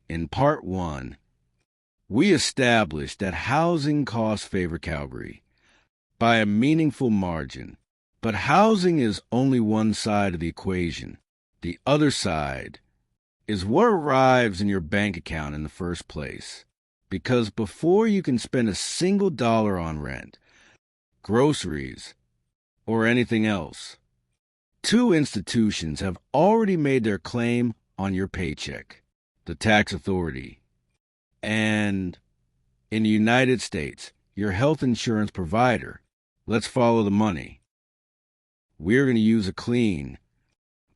In Part 1, we established that housing costs favor Calgary by a meaningful margin. But housing is only one side of the equation. The other side is what arrives in your bank account in the first place. Because before you can spend a single dollar on rent, groceries, or anything else, two institutions have already made their claim on your paycheck: the tax authority, and, in the United States, your health insurance provider. Let's follow the money. We're going to use a clean,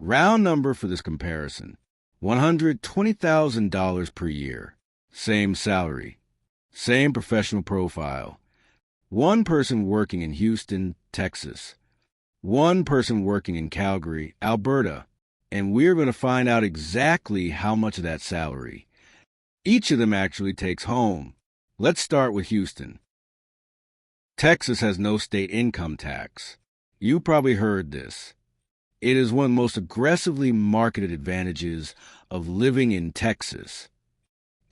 round number for this comparison: $120,000 per year. Same salary, same professional profile. One person working in Houston, Texas. One person working in Calgary, Alberta. And we're going to find out exactly how much of that salary each of them actually takes home. Let's start with Houston. Texas has no state income tax. You probably heard this. It is one of the most aggressively marketed advantages of living in Texas.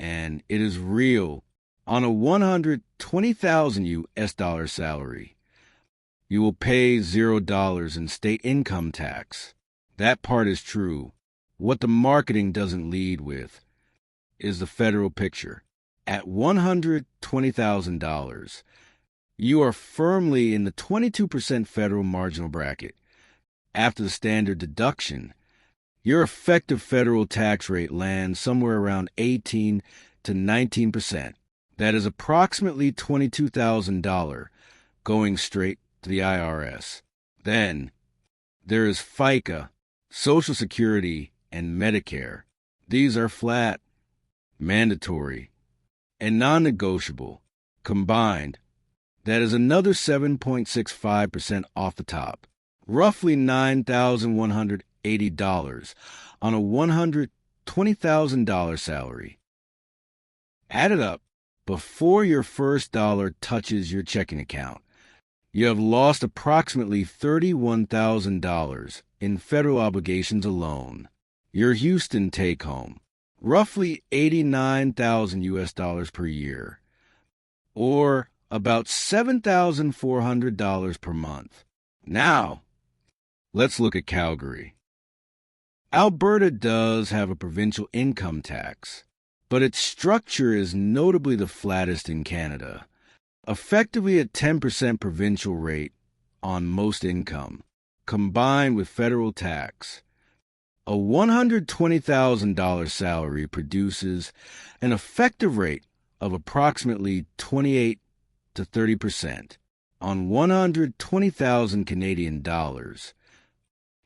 And it is real. On a $120,000 salary, you will pay $0 in state income tax. That part is true. What the marketing doesn't lead with is the federal picture. At $120,000, you are firmly in the 22% federal marginal bracket. After the standard deduction, your effective federal tax rate lands somewhere around 18 to 19%. That is approximately $22,000 going straight to the IRS. Then, there is FICA, Social Security, and Medicare. These are flat, mandatory, and non-negotiable. Combined, that is another 7.65% off the top, roughly $9,180 on a $120,000 salary. Add it up. Before your first dollar touches your checking account, you have lost approximately $31,000 in federal obligations alone. Your Houston take-home, roughly $89,000 per year, or about $7,400 per month. Now, let's look at Calgary. Alberta does have a provincial income tax, but its structure is notably the flattest in Canada, effectively a 10% provincial rate on most income, combined with federal tax. A $120,000 salary produces an effective rate of approximately 28 to 30% on 120,000 Canadian dollars.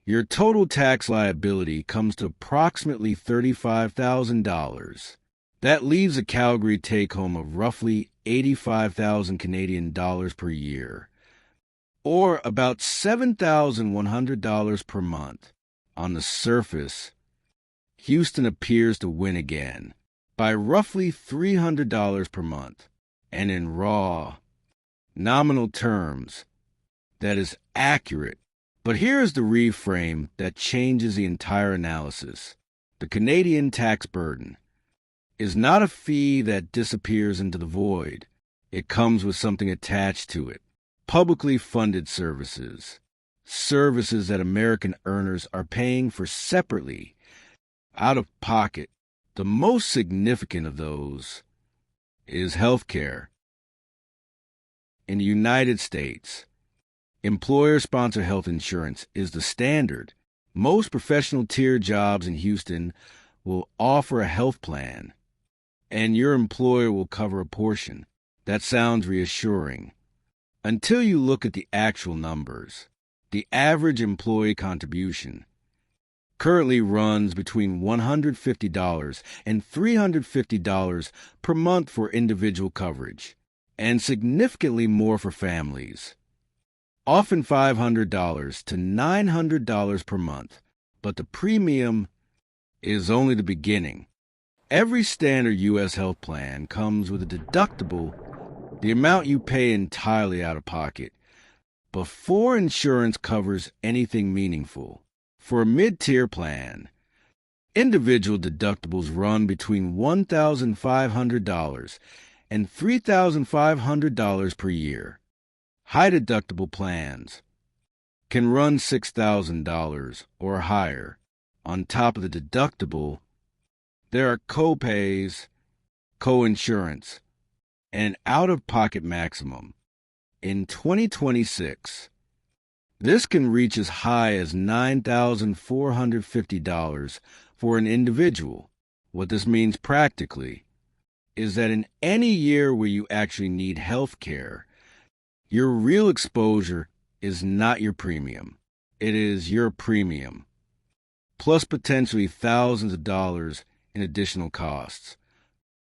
Your total tax liability comes to approximately $35,000. That leaves a Calgary take-home of roughly 85,000 Canadian dollars per year, or about $7,100 per month. On the surface, Houston appears to win again by roughly $300 per month, and in raw, nominal terms, that is accurate. But here is the reframe that changes the entire analysis. The Canadian tax burden is not a fee that disappears into the void. It comes with something attached to it: publicly funded services. Services that American earners are paying for separately, out of pocket. The most significant of those is health care. In the United States, employer-sponsored health insurance is the standard. Most professional tier jobs in Houston will offer a health plan, and your employer will cover a portion. That sounds reassuring, until you look at the actual numbers. The average employee contribution currently runs between $150 and $350 per month for individual coverage, and significantly more for families. Often $500 to $900 per month, but the premium is only the beginning. Every standard U.S. health plan comes with a deductible, the amount you pay entirely out of pocket, before insurance covers anything meaningful. For a mid-tier plan, Individual deductibles run between $1,500 and $3,500 per year. High deductible plans can run $6,000 or higher. On top of the deductible, there are co-pays, co-insurance, and an out-of-pocket maximum. In 2026, this can reach as high as $9,450 for an individual. What this means practically is that in any year where you actually need health care, your real exposure is not your premium. It is your premium, plus potentially thousands of dollars in additional costs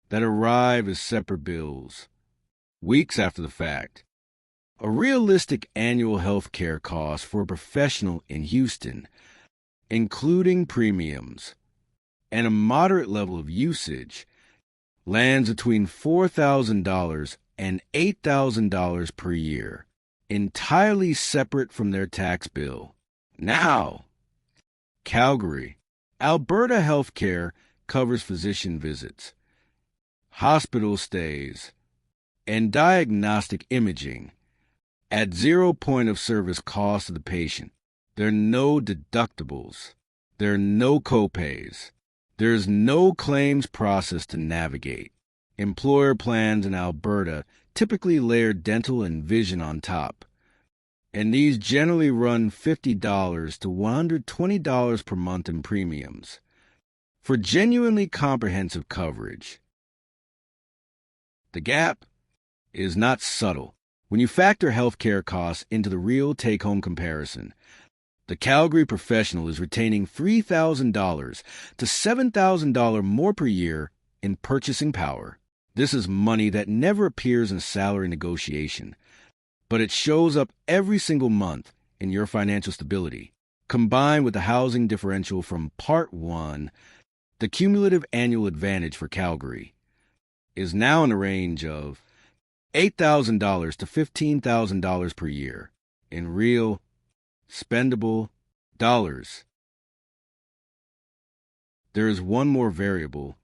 that arrive as separate bills weeks after the fact. A realistic annual health care cost for a professional in Houston, including premiums and a moderate level of usage, lands between $4,000 and $8,000 per year, entirely separate from their tax bill. Now, Calgary, Alberta healthcare covers physician visits, hospital stays, and diagnostic imaging at zero point of service cost of the patient. There are no deductibles. There are no copays. There is no claims process to navigate. Employer plans in Alberta typically layer dental and vision on top, and these generally run $50 to $120 per month in premiums for genuinely comprehensive coverage. The gap is not subtle. When you factor healthcare costs into the real take-home comparison, the Calgary professional is retaining $3,000 to $7,000 more per year in purchasing power. This is money that never appears in a salary negotiation, but it shows up every single month in your financial stability. Combined with the housing differential from Part 1, the cumulative annual advantage for Calgary is now in the range of $8,000 to $15,000 per year in real, spendable dollars. There is one more variable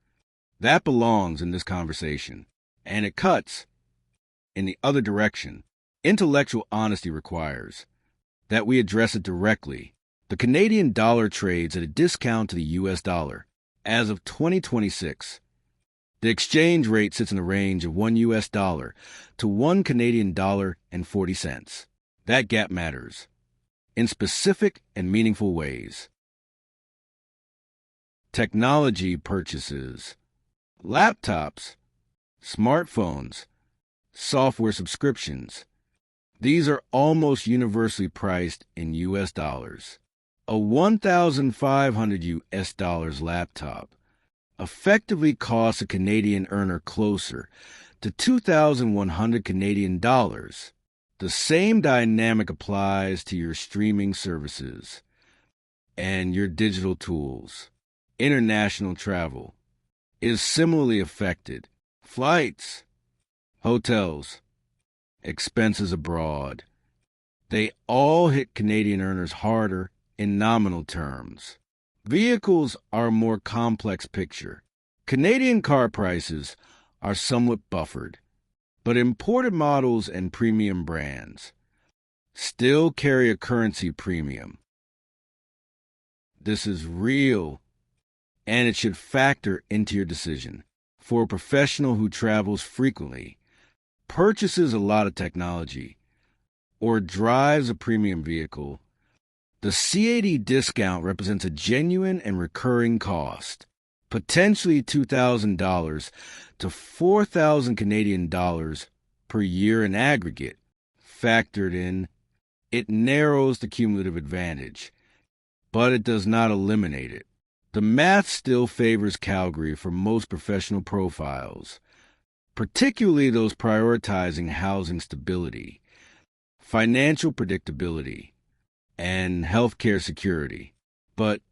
that belongs in this conversation, and it cuts in the other direction. Intellectual honesty requires that we address it directly. The Canadian dollar trades at a discount to the US dollar. As of 2026, the exchange rate sits in the range of $1 to $1 CAD and 40 cents. That gap matters in specific and meaningful ways. Technology purchases, laptops, smartphones, software subscriptions. These are almost universally priced in US dollars. A 1,500 US dollars laptop effectively costs a Canadian earner closer to 2,100 Canadian dollars. The same dynamic applies to your streaming services and your digital tools. International travel is similarly affected. Flights, hotels, expenses abroad, they all hit Canadian earners harder in nominal terms. Vehicles are a more complex picture. Canadian car prices are somewhat buffered, but imported models and premium brands still carry a currency premium. This is real, and it should factor into your decision. For a professional who travels frequently, purchases a lot of technology, or drives a premium vehicle, the CAD discount represents a genuine and recurring cost, potentially $2,000 to 4,000 Canadian dollars per year in aggregate. Factored in, it narrows the cumulative advantage, but it does not eliminate it. The math still favors Calgary for most professional profiles, particularly those prioritizing housing stability, financial predictability, and healthcare security. But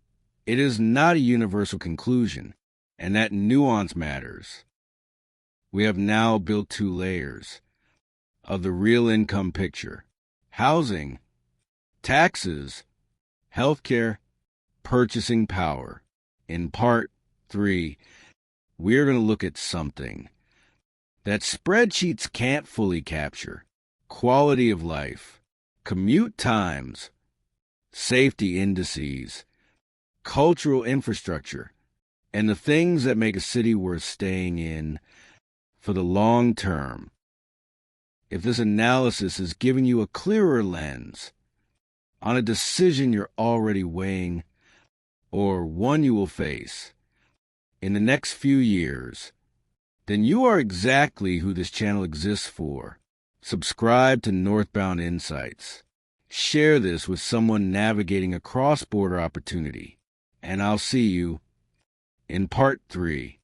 it is not a universal conclusion, and that nuance matters. We have now built two layers of the real income picture: housing, taxes, healthcare, purchasing power. In part 3, we're going to look at something that spreadsheets can't fully capture: quality of life, commute times, safety indices, cultural infrastructure, and the things that make a city worth staying in for the long term. If this analysis is giving you a clearer lens on a decision you're already weighing or one you will face in the next few years, then you are exactly who this channel exists for. Subscribe to Northbound Insights. Share this with someone navigating a cross-border opportunity. And I'll see you in part 3.